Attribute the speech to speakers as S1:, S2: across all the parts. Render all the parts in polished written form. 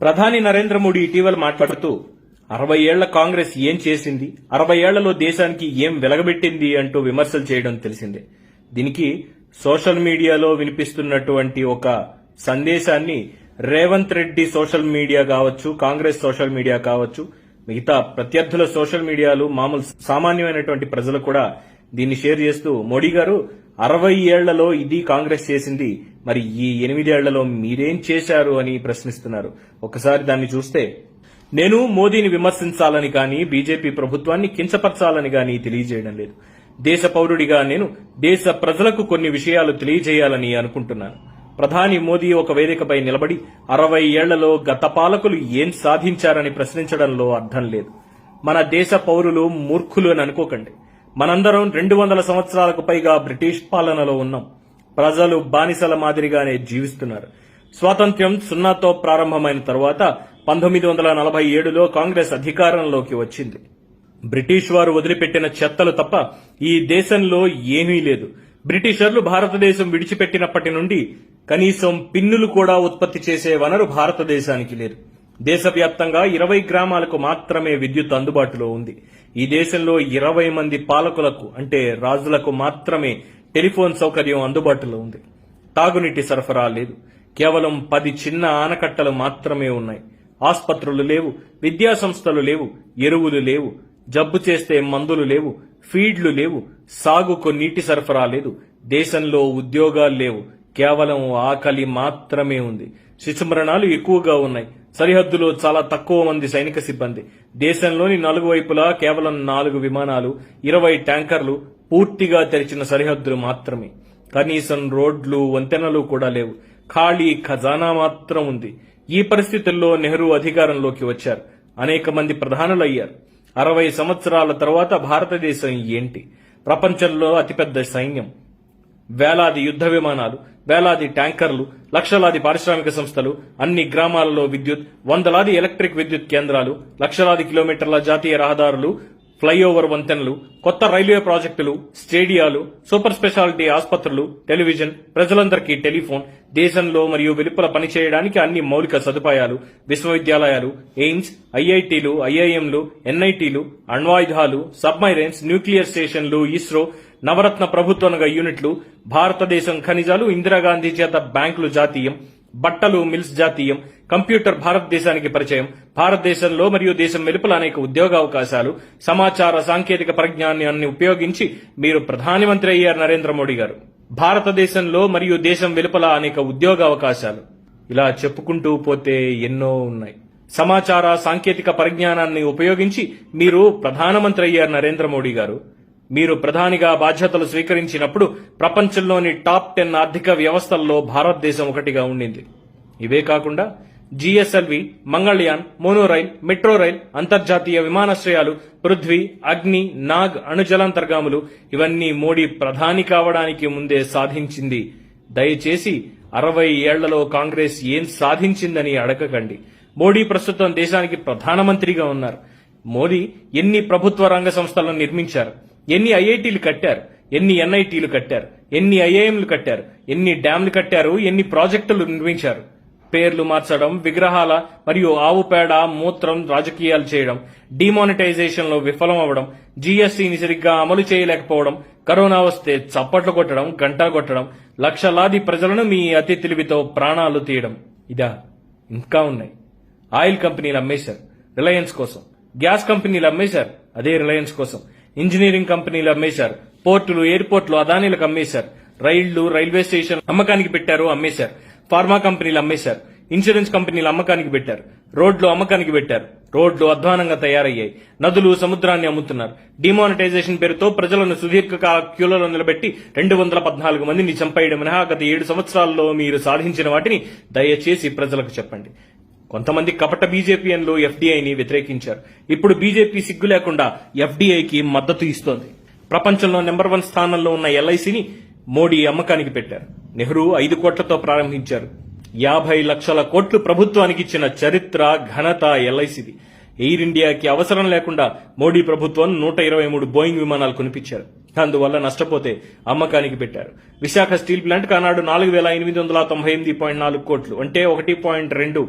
S1: ప్రధాని నరేంద్ర మోడీ ఇటీవల మాట్లాడుతూ 60 ఏళ్ల కాంగ్రెస్ ఏం చేసింది, 60 ఏళ్లలో దేశానికి ఏం వెలగబెట్టింది అంటూ విమర్శలు చేయడం తెలిసిందే. దీనికి సోషల్ మీడియాలో వినిపిస్తున్నటువంటి ఒక సందేశాన్ని రేవంత్ రెడ్డి సోషల్ మీడియా కావచ్చు, కాంగ్రెస్ సోషల్ మీడియా కావచ్చు, మిగతా ప్రత్యర్థుల సోషల్ మీడియాలు, మామూలు సామాన్యమైనటువంటి ప్రజలు కూడా దీన్ని షేర్ చేస్తూ మోడీ గారు 60 ఏళ్లలో ఇది కాంగ్రెస్ చేసింది, మరి ఈ 8 ఏళ్లలో మీరేం చేశారు అని ప్రశ్నిస్తున్నారు. ఒకసారి దాన్ని చూస్తే, నేను మోదీని విమర్శించాలని కానీ బీజేపీ ప్రభుత్వాన్ని కించపరచాలని కానీ తెలియజేయడం లేదు. దేశ పౌరుడిగా నేను దేశ ప్రజలకు కొన్ని విషయాలు తెలియజేయాలని అనుకుంటున్నాను. ప్రధాని మోదీ ఒక వేదికపై నిలబడి 60 ఏళ్లలో గత పాలకులు ఏం సాధించారని ప్రశ్నించడంలో అర్థం లేదు. మన దేశ పౌరులు మూర్ఖులు అని అనుకోకండి. మనందరం 200 సంవత్సరాలకు పైగా బ్రిటిష్ పాలనలో ఉన్నాం. ప్రజలు బానిసల మాదిరిగానే జీవిస్తున్నారు. స్వాతంత్ర్యం 0తో ప్రారంభమైన తరువాత 1947లో కాంగ్రెస్ అధికారంలోకి వచ్చింది. బ్రిటిష్ వారు వదిలిపెట్టిన చెత్తలు తప్ప ఈ దేశంలో ఏమీ లేదు. బ్రిటిషర్లు భారతదేశం విడిచిపెట్టినప్పటి నుండి కనీసం పిన్నులు కూడా ఉత్పత్తి చేసే వనరు భారతదేశానికి లేదు. దేశవ్యాప్తంగా 20 గ్రామాలకు మాత్రమే విద్యుత్ అందుబాటులో ఉంది. ఈ దేశంలో 20 మంది పాలకులకు అంటే రాజులకు మాత్రమే టెలిఫోన్ సౌకర్యం అందుబాటులో ఉంది. తాగునీటి సరఫరా లేదు. కేవలం 10 చిన్న ఆనకట్టలు మాత్రమే ఉన్నాయి. ఆస్పత్రులు లేవు, విద్యా సంస్థలు లేవు, ఎరువులు లేవు, జబ్బు చేస్తే మందులు లేవు, ఫీడ్లు లేవు, సాగుకు నీటి సరఫరా లేదు. దేశంలో ఉద్యోగాలు లేవు. కేవలం ఆకలి మాత్రమే ఉంది. శిశుమరణాలు ఎక్కువగా ఉన్నాయి. సరిహద్దులో చాలా తక్కువ మంది సైనిక సిబ్బంది. దేశంలోని 4 వైపులా కేవలం 4 విమానాలు, 20 ట్యాంకర్లు, పూర్తిగా తెరిచిన సరిహద్దులు మాత్రమే. కనీసం రోడ్లు, వంతెనలు కూడా లేవు. ఖాళీ ఖజానా మాత్రం ఉంది. ఈ పరిస్థితుల్లో నెహ్రూ అధికారంలోకి వచ్చారు. అనేక మంది ప్రధానులయ్యారు. 60 సంవత్సరాల తర్వాత భారతదేశం ఏంటి? ప్రపంచంలో అతిపెద్ద సైన్యం, వేలాది యుద్ధ విమానాలు, వేలాది ట్యాంకర్లు, లక్షలాది పారిశ్రామిక సంస్థలు, అన్ని గ్రామాలలో విద్యుత్, వందలాది ఎలక్ట్రిక్ విద్యుత్ కేంద్రాలు, లక్షలాది కిలోమీటర్ల జాతీయ రహదారులు, ఫ్లైఓవర్ వంతెనలు, కొత్త రైల్వే ప్రాజెక్టులు, స్టేడియాలు, సూపర్ స్పెషాలిటీ ఆసుపత్రులు, టెలివిజన్, ప్రజలందరికీ టెలిఫోన్, దేశంలో మరియు వెలుపల పనిచేయడానికి అన్ని మౌలిక సదుపాయాలు, విశ్వవిద్యాలయాలు, ఎయిమ్స్, ఐఐటీలు, ఐఐఎంలు, ఎన్ఐటీలు, అణ్వాయుధాలు, సబ్మైరైన్స్, న్యూక్లియర్ స్టేషన్లు, ఇస్రో, నవరత్న ప్రభుత్వ యూనిట్లు, భారతదేశం ఖనిజాలు, ఇందిరాగాంధీ చేత బ్యాంకులు జాతీయం, బట్టలు మిల్స్ జాతీయం, కంప్యూటర్ భారతదేశానికి పరిచయం, భారతదేశంలో మరియు దేశం వెలుపల అనేక ఉద్యోగావకాశాలు, సమాచార సాంకేతిక పరిజ్ఞానాన్ని ఉపయోగించి మీరు ప్రధానమంత్రి అయ్యారు నరేంద్ర మోడీ గారు. భారతదేశంలో మరియు దేశం వెలుపల అనేక ఉద్యోగావకాశాలు, ఇలా చెప్పుకుంటూ పోతే ఎన్నో ఉన్నాయి. సమాచార సాంకేతిక పరిజ్ఞానాన్ని ఉపయోగించి మీరు ప్రధానమంత్రి అయ్యారు నరేంద్ర మోడీ గారు. మీరు ప్రధానిగా బాధ్యతలు స్వీకరించినప్పుడు ప్రపంచంలోని టాప్ 10 ఆర్థిక వ్యవస్థల్లో భారతదేశం ఒకటిగా ఉండింది. ఇవే కాకుండా GSLV, Mangalyaan, monorail, metro rail, అంతర్జాతీయ విమానాశ్రయాలు, పృథ్వీ, అగ్ని, నాగ్ అణుజలాంతర్గాములు ఇవన్నీ మోడీ ప్రధాని కావడానికి ముందే సాధించింది. దయచేసి 60 ఏళ్లలో కాంగ్రెస్ ఏం సాధించిందని అడగకండి. మోడీ ప్రస్తుతం దేశానికి ప్రధానమంత్రిగా ఉన్నారు. మోదీ ఎన్ని ప్రభుత్వ రంగ సంస్థలను నిర్మించారు, ఎన్ని ఐఐటీలు కట్టారు, ఎన్ని ఎన్ఐటీలు కట్టారు, ఎన్ని ఐఐఎంలు కట్టారు, ఎన్ని డ్యాంలు కట్టారు, ఎన్ని ప్రాజెక్టులు నిర్మించారు. పేర్లు మార్చడం, విగ్రహాల మరియు ఆవు పేడ, మూత్రం రాజకీయాలు చేయడం, డిమానిటైజేషన్ లో విఫలం అవ్వడం, జీఎస్టీని సరిగ్గా అమలు చేయలేకపోవడం, కరోనా వస్తే చప్పట్లు కొట్టడం, గంటా కొట్టడం, లక్షలాది ప్రజలను మీ అతి తెలివితో ప్రాణాలు తీయడం, ఇదా ఇంకా ఉన్నాయి. ఆయిల్ కంపెనీలు అమ్మేశారు రిలయన్స్ కోసం, గ్యాస్ కంపెనీలు అమ్మేశారు అదే రిలయన్స్ కోసం, ఇంజనీరింగ్ కంపెనీలు అమ్మేశారు, పోర్టులు, ఎయిర్పోర్టులు అదానీలకు అమ్మేశారు, రైళ్లు, రైల్వే స్టేషన్ అమ్మకానికి పెట్టారు, అమ్మేశారు, ఫార్మా కంపెనీలు అమ్మేశారు, ఇన్సూరెన్స్ కంపెనీలు అమ్మకానికి పెట్టారు, రోడ్లు అమ్మకానికి పెట్టారు, రోడ్లు అధ్వానంగా తయారయ్యాయి, నదులు, సముద్రాన్ని అమ్ముతున్నారు. డిమానిటైజేషన్ పేరుతో ప్రజలను సుదీర్ఘకాల క్యూలలో నిలబెట్టి 214 మందిని చంపేయడం మినహా గత 7 సంవత్సరాల్లో మీరు సాధించిన వాటిని దయచేసి ప్రజలకు చెప్పండి. కొంతమంది కపట బీజేపీఎన్లు ఎఫ్డీఐని వ్యతిరేకించారు. ఇప్పుడు బీజేపీ సిగ్గు లేకుండా ఎఫ్డీఐకి మద్దతు ఇస్తోంది. ప్రపంచంలో నెంబర్ 1 స్థానంలో ఉన్న ఎల్ఐసిని మోడీ అమ్మకానికి పెట్టారు. నెహ్రూ 5 కోట్లతో ప్రారంభించారు. 50 లక్షల కోట్లు ప్రభుత్వానికి ఇచ్చిన చరిత్ర, ఘనత ఎల్ఐసిది. ఎయిర్ ఇండియాకి అవసరం లేకుండా మోడీ ప్రభుత్వం 123 బోయింగ్ విమానాలు కొనిపించారు. అందువల్ల నష్టపోతే అమ్మకానికి పెట్టారు. విశాఖ స్టీల్ ప్లాంట్ ఆనాడు 4,898.4 కోట్లు అంటే 1.2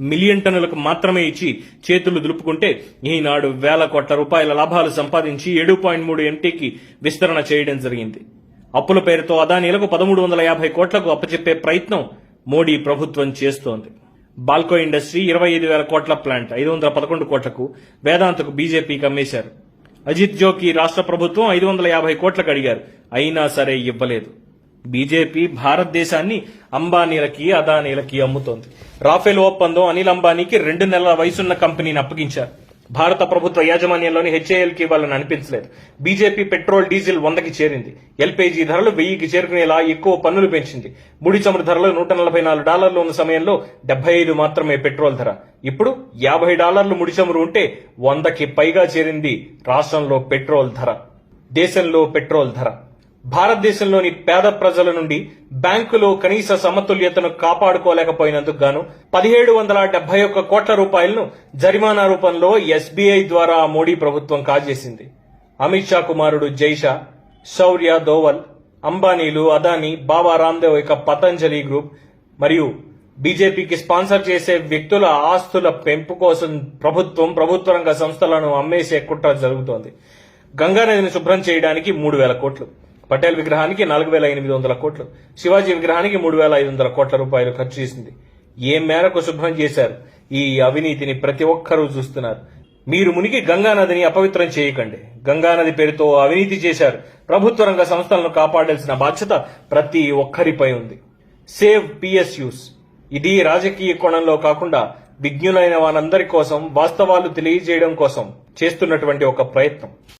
S1: మిలియన్ టన్నులకు మాత్రమే ఇచ్చి చేతులు దులుపుకుంటే ఈనాడు వేల కోట్ల రూపాయల లాభాలు సంపాదించి 7.3 MTకి విస్తరణ చేయడం జరిగింది. అప్పుల పేరుతో అదానీలకు 1350 కోట్లకు అప్పచెప్పే ప్రయత్నం మోడీ ప్రభుత్వం చేస్తోంది. బాల్కో ఇండస్ట్రీ 25,000 కోట్ల ప్లాంట్ 511 కోట్లకు వేదాంతకు బీజేపీకి అమ్మేశారు. అజిత్ జోకి రాష్ట్ర ప్రభుత్వం 550 కోట్లకు అడిగారు, అయినా సరే ఇవ్వలేదు. బీజేపీ భారతదేశాన్ని అంబానీలకి అదానీలకి అమ్ముతోంది. రాఫెల్ ఒప్పందం అనిల్ అంబానీకి 2 నెలల వయసున్న కంపెనీని అప్పగించారు. భారత ప్రభుత్వ యాజమాన్యంలోని హెచ్ఏఎల్కి వాళ్ళని అనిపించలేదు. బీజేపీ పెట్రోల్ డీజిల్ 100కి చేరింది. ఎల్పీజీ ధరలు 1000కి చేరుకునేలా ఎక్కువ పన్నులు పెంచింది. ముడి చమురు ధరలు $144 ఉన్న సమయంలో 75 మాత్రమే పెట్రోల్ ధర. ఇప్పుడు $50 ముడి చమురు ఉంటే 100కి పైగా చేరింది రాష్ట్రంలో పెట్రోల్ ధర. దేశంలో పెట్రోల్ ధర భారతదేశంలోని పేద ప్రజల నుండి బ్యాంకులో కనీస సమతుల్యతను కాపాడుకోలేకపోయినందుకు గాను 1771 కోట్ల రూపాయలను జరిమానా రూపంలో ఎస్బీఐ ద్వారా మోడీ ప్రభుత్వం కాజేసింది. అమిత్ షా కుమారుడు జైషా, శౌర్య దోవల్, అంబానీలు, అదానీ, బాబా రామ్దేవ్ ఇక పతంజలి గ్రూప్ మరియు బీజేపీకి స్పాన్సర్ చేసే వ్యక్తుల ఆస్తుల పెంపు కోసం ప్రభుత్వ రంగ సంస్థలను అమ్మేసే కుట్ర జరుగుతోంది. గంగానదిని శుభ్రం చేయడానికి 3,000 కోట్లు, పటేల్ విగ్రహానికి 4,800 కోట్లు, శివాజీ విగ్రహానికి 3,500 కోట్ల రూపాయలు ఖర్చు చేసింది. ఏ మేరకు శుభ్రం చేశారు? ఈ అవినీతిని ప్రతి ఒక్కరూ చూస్తున్నారు. మీరు మునిగి గంగానదిని అపవిత్రం చేయకండి. గంగానది పేరుతో అవినీతి చేశారు. ప్రభుత్వ రంగ సంస్థలను కాపాడాల్సిన బాధ్యత ప్రతి ఒక్కరిపై ఉంది. సేవ్ పిఎస్యూస్ ఇది రాజకీయ కోణంలో కాకుండా విజ్ఞులైన వారందరి కోసం వాస్తవాలు తెలియజేయడం కోసం చేస్తున్నటువంటి ఒక ప్రయత్నం.